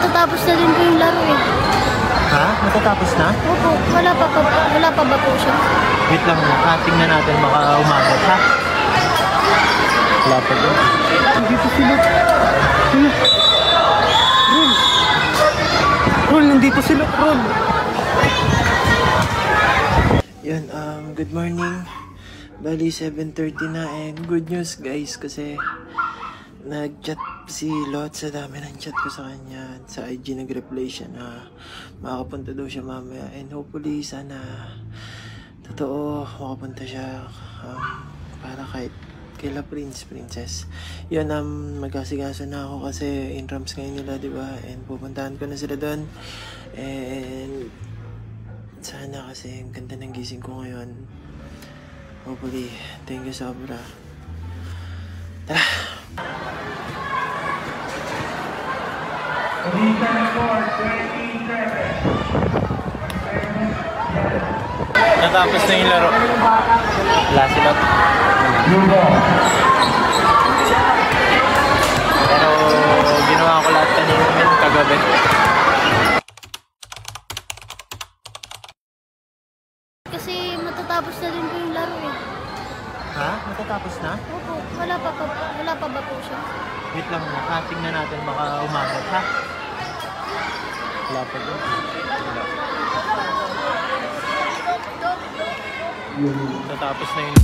matatapos na din po yung laro eh. Ha? Matatapos na? Opo, wala pa ba po siya? Wait lang na, tingnan natin baka umagat ha? Wala pa doon. Nandito sila. Ron, nandito sila, Ron. Yun, good morning. Bali, 7:30 na and good news guys kasi nag-chat si Lot, sa dami ng chat ko sa kanya. Sa IG nag-reply siya na makakapunta daw siya mamaya and hopefully sana totoo makapunta siya para kahit kaila princess. Yun, magkasigaso na ako kasi intrams ngayon nila, diba? And pupuntahan ko na sila doon and sana kasi ang ganda ng gising ko ngayon. Hopefully, thank you sobra. Tara! Natapos na yung laro. Wala sila. Pero ginawa ko lahat kanina kagabi. Kasi matatapos na din po yung laro eh. Ha? Matatapos na? Opo, wala pa ba po siya? Wait lang na, tingnan natin baka umagat ha? Wala pa doon. Matatapos na yun.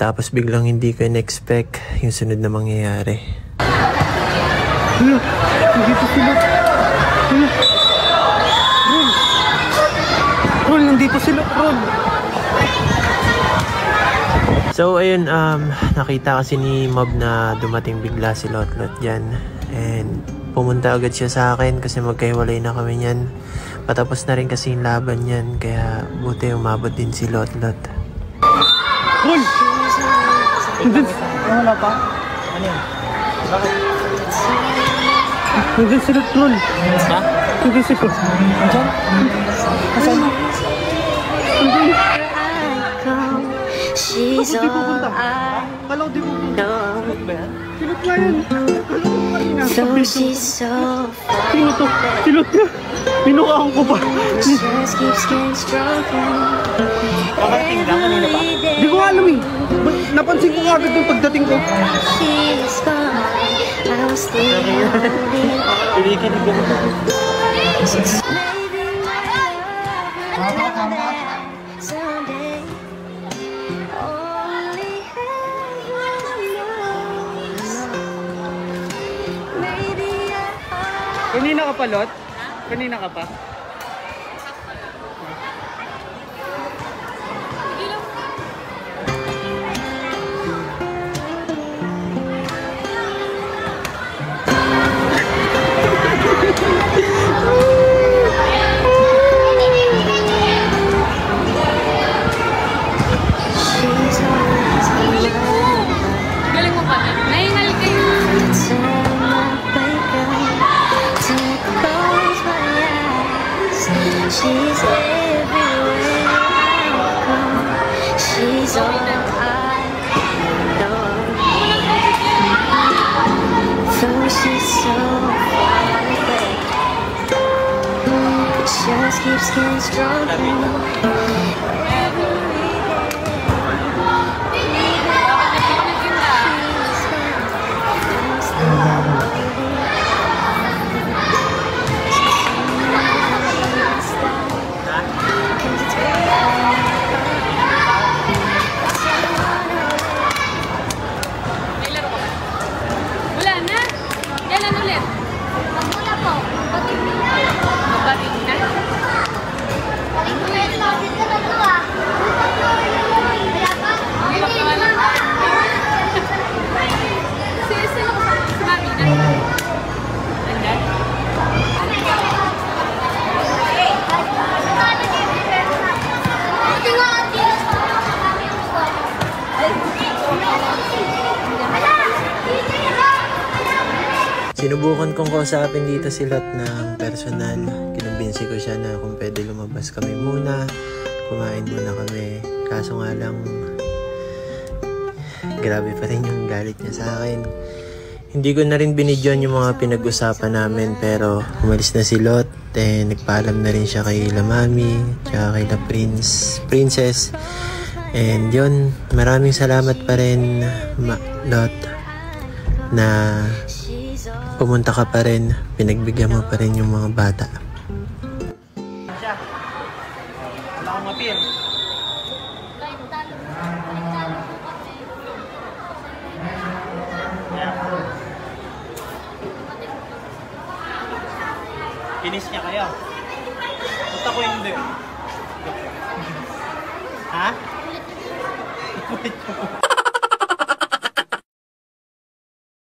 Tapos biglang hindi ko in-expect yung sunod na mangyayari. Nandito sila. Ron, nandito sila, Ron. So ayun, nakita kasi ni Mob na dumating bigla si Lotlot dyan. And pumunta agad siya sa akin kasi magkahiwalay na kami niyan. Patapos na rin kasi yung laban niyan, kaya buti umabot din si Lotlot. Ron! Wala pa? Ano yun? Bakit? Nandun si Ron. Ha? Nandun si Ron. Diyan? Asan? Nandun. She's all I know. Silot ba yan? Silot ba yan? So she's so fun. Sino to? Silot niya. Pinukaan ko pa. Kakating lang kanina pa? Hindi ko alam eh. Napansin ko agad yung pagdating ko. Pinikinig ko. Kanina ka pa, Lot? Kanina ka pa? Galing mo pa na. Nahingal kayo. keeps getting stronger. Wala na. Kailan ulit? Wala po. Pati mo na. Mabaring na. Pati mo na ito. Bakit ka na ito ah? Wala pa? Hindi pa pangalan. Sino ko sa mami na? Andan? Pati nga ate. Sinubukan kong kausapin dito si Lot ng personal. Kinumbinsi ko siya na kung pwede lumabas kami muna. Kumain muna kami. Kaso nga lang, grabe pa rin yung galit niya sa akin. Hindi ko na rin binidyon yung mga pinag-usapan namin, pero umalis na si Lot. Nagpaalam na rin siya kay La Mami, tsaka kay La Princess. And yun, maraming salamat pa rin, Lot, na pumunta ka pa rin, pinagbigyan mo pa rin yung mga bata. Wala akong mapil. Kahit talo. Kahit talo po kami. Kinis niya kayo. Ba't ako hindi? Ha? Ulit.